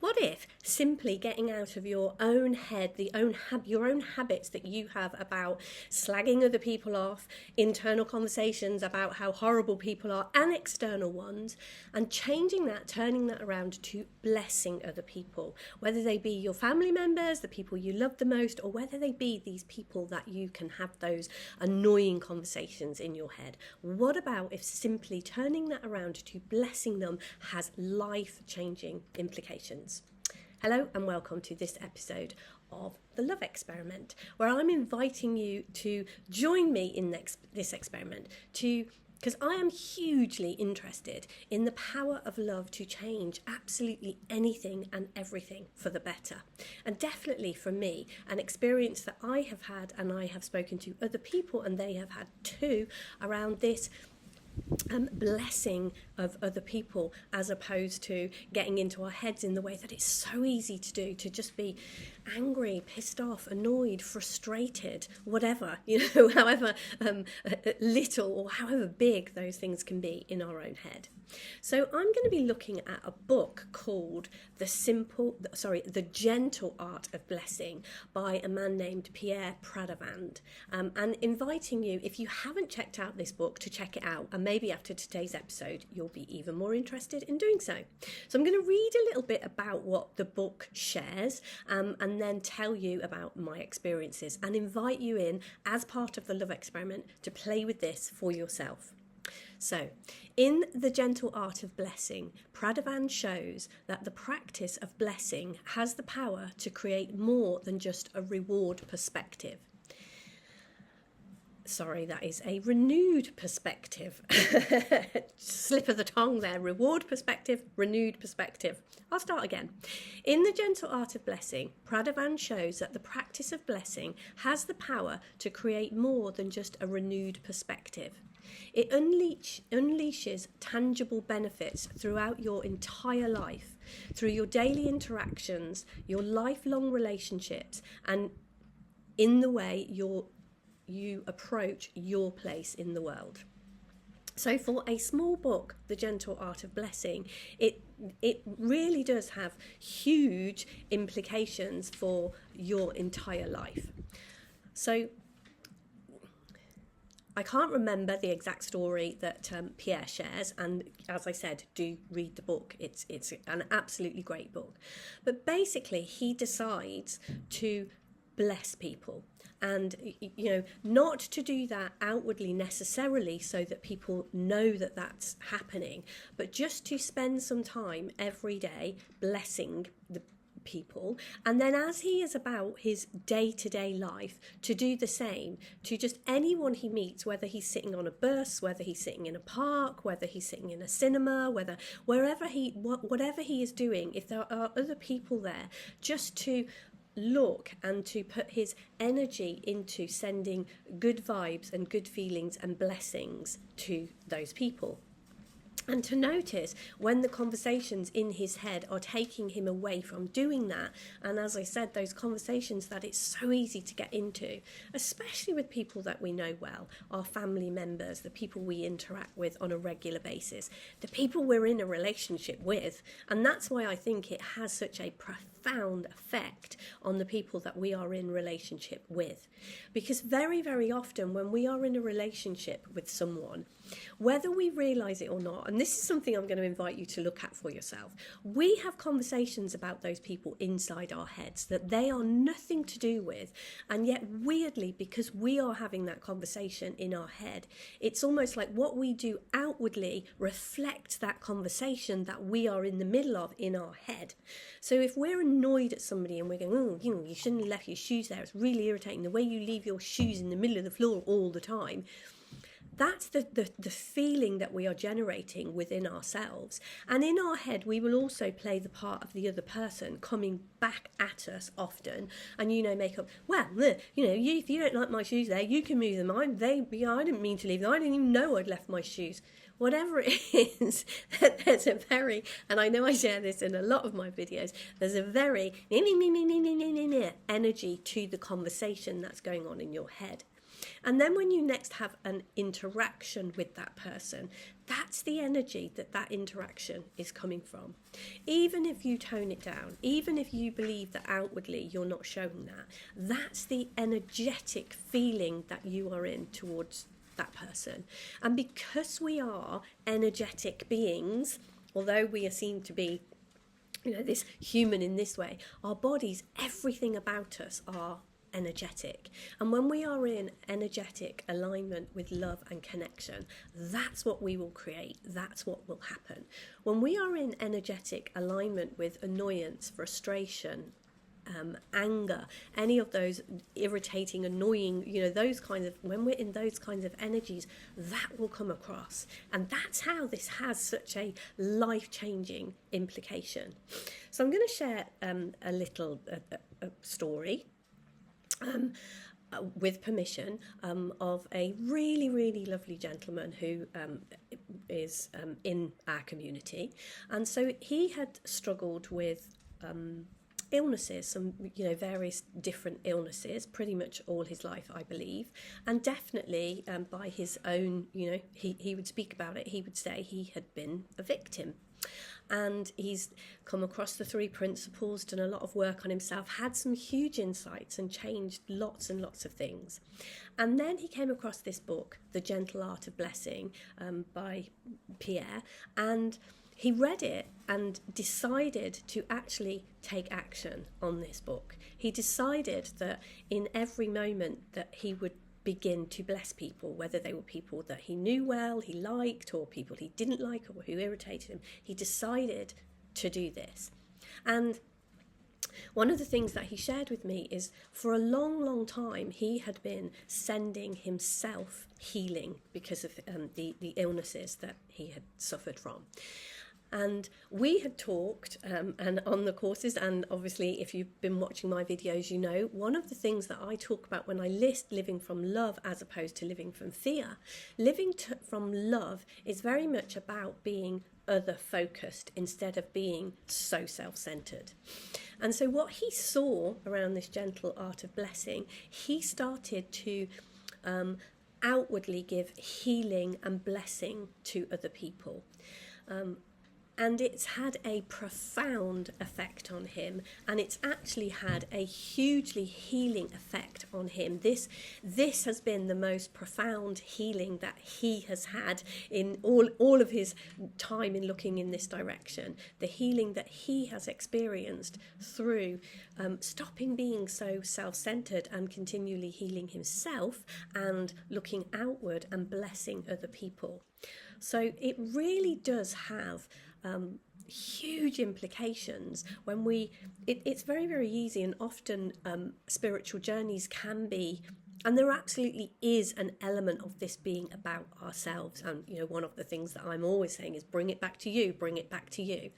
What if simply getting out of your own head, your own habits that you have about slagging other people off, internal conversations about how horrible people are, and external ones, and changing that, turning that around to blessing other people, whether they be your family members, the people you love the most, or whether they be these people that you can have those annoying conversations in your head. What about if simply turning that around to blessing them has life-changing implications? Hello and welcome to this episode of The Love Experiment, where I'm inviting you to join me in this experiment because I am hugely interested in the power of love to change absolutely anything and everything for the better. And definitely for me, an experience that I have had, and I have spoken to other people and they have had too, around this blessing of other people, as opposed to getting into our heads in the way that it's so easy to do, to just be angry, pissed off, annoyed, frustrated, whatever, however little or however big those things can be in our own head. So I'm going to be looking at a book called The Gentle Art of Blessing by a man named Pierre Pradervand, and inviting you, if you haven't checked out this book, to check it out, and maybe after today's episode you'll be even more interested in doing so. So I'm going to read a little bit about what the book shares, and then tell you about my experiences and invite you in, as part of the Love Experiment, to play with this for yourself. So, in The Gentle Art of Blessing, Pradervand shows that the practice of blessing has the power to create more than just a reward perspective. Sorry, that is a renewed perspective. Slip of the tongue there. Reward perspective, renewed perspective. I'll start again. In The Gentle Art of Blessing, Pradervand shows that the practice of blessing has the power to create more than just a renewed perspective. It unleashes tangible benefits throughout your entire life, through your daily interactions, your lifelong relationships, and in the way you approach your place in the world. So for a small book, The Gentle Art of Blessing, it really does have huge implications for your entire life. So I can't remember the exact story that Pierre shares, and as I said, do read the book. It's an absolutely great book. But basically, he decides to bless people, and not to do that outwardly necessarily so that people know that that's happening, but just to spend some time every day blessing the people, and then as he is about his day-to-day life, to do the same to just anyone he meets, whether he's sitting on a bus, whether he's sitting in a park, whether he's sitting in a cinema, whatever he is doing, if there are other people there, just to look and to put his energy into sending good vibes and good feelings and blessings to those people. And to notice when the conversations in his head are taking him away from doing that. And as I said, those conversations that it's so easy to get into, especially with people that we know well, our family members, the people we interact with on a regular basis, the people we're in a relationship with. And that's why I think it has such a profound effect on the people that we are in relationship with. Because very, very often when we are in a relationship with someone, whether we realise it or not, and this is something I'm going to invite you to look at for yourself, we have conversations about those people inside our heads that they are nothing to do with, and yet weirdly, because we are having that conversation in our head, it's almost like what we do outwardly reflects that conversation that we are in the middle of in our head. So if we're annoyed at somebody and we're going, you shouldn't have left your shoes there, it's really irritating the way you leave your shoes in the middle of the floor all the time, that's the feeling that we are generating within ourselves. And in our head, we will also play the part of the other person coming back at us often and, make up, if you don't like my shoes there, you can move them. I didn't mean to leave them. I didn't even know I'd left my shoes. Whatever it is, there's a very, and I know I share this in a lot of my videos, there's a very energy to the conversation that's going on in your head. And then when you next have an interaction with that person, that's the energy that interaction is coming from. Even if you tone it down, even if you believe that outwardly you're not showing that, that's the energetic feeling that you are in towards that person. And because we are energetic beings, although we are seen to be, this human in this way, our bodies, everything about us are energetic. And when we are in energetic alignment with love and connection, that's what we will create. That's what will happen. When we are in energetic alignment with annoyance, frustration, anger, any of those irritating, annoying, those kinds of, when we're in those kinds of energies, that will come across. And that's how this has such a life-changing implication. So I'm going to share a little story with permission of a really, really lovely gentleman who is in our community. And so he had struggled with illnesses, some various different illnesses, pretty much all his life, I believe, and definitely by his own, he would speak about it. He would say he had been a victim, and he's come across the 3 principles, done a lot of work on himself, had some huge insights, and changed lots and lots of things. And then he came across this book, The Gentle Art of Blessing, by Pierre, and he read it and decided to actually take action on this book. He decided that in every moment that he would begin to bless people, whether they were people that he knew well, he liked, or people he didn't like or who irritated him. He decided to do this. And one of the things that he shared with me is for a long, long time, he had been sending himself healing because of the illnesses that he had suffered from. And we had talked, and on the courses, and obviously if you've been watching my videos, one of the things that I talk about when I list living from love as opposed to living from fear, from love is very much about being other focused instead of being so self-centered. And so what he saw around this gentle art of blessing, he started to outwardly give healing and blessing to other people. And it's had a profound effect on him, and it's actually had a hugely healing effect on him. This has been the most profound healing that he has had in all of his time in looking in this direction. The healing that he has experienced through stopping being so self-centered and continually healing himself and looking outward and blessing other people. So it really does have huge implications when it's very, very easy, and often spiritual journeys can be, and there absolutely is an element of this being about ourselves. And one of the things that I'm always saying is bring it back to you, bring it back to you.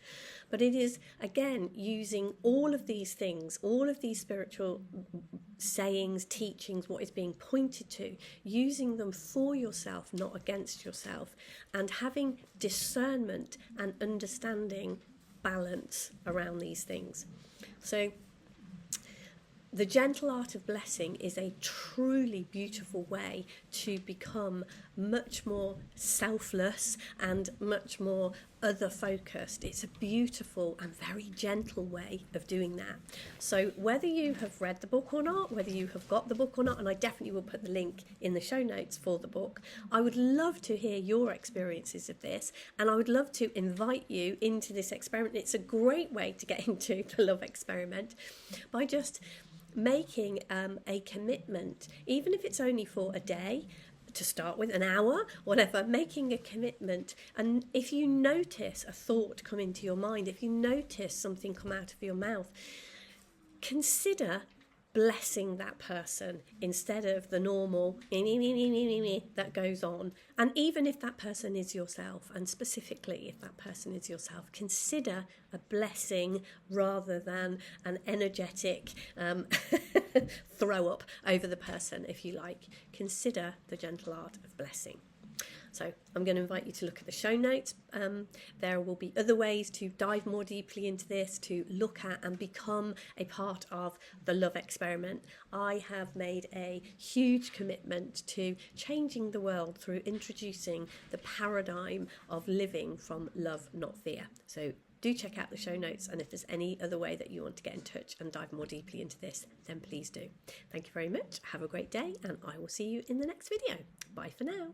But it is, again, using all of these things, all of these spiritual sayings, teachings, what is being pointed to, using them for yourself, not against yourself, and having discernment and understanding balance around these things. So the gentle art of blessing is a truly beautiful way to become much more selfless and much more other focused. It's a beautiful and very gentle way of doing that. So whether you have read the book or not, whether you have got the book or not, and I definitely will put the link in the show notes for the book, I would love to hear your experiences of this, and I would love to invite you into this experiment. It's a great way to get into the love experiment by just making a commitment, even if it's only for a day to start with, an hour, whatever, making a commitment. And if you notice a thought come into your mind, if you notice something come out of your mouth, consider blessing that person instead of the normal that goes on. And even if that person is yourself, and specifically if that person is yourself, consider a blessing rather than an energetic throw up over the person, if you like. Consider the gentle art of blessing. So I'm going to invite you to look at the show notes. There will be other ways to dive more deeply into this, to look at and become a part of the love experiment. I have made a huge commitment to changing the world through introducing the paradigm of living from love, not fear. So do check out the show notes, and if there's any other way that you want to get in touch and dive more deeply into this, then please do. Thank you very much. Have a great day, and I will see you in the next video. Bye for now.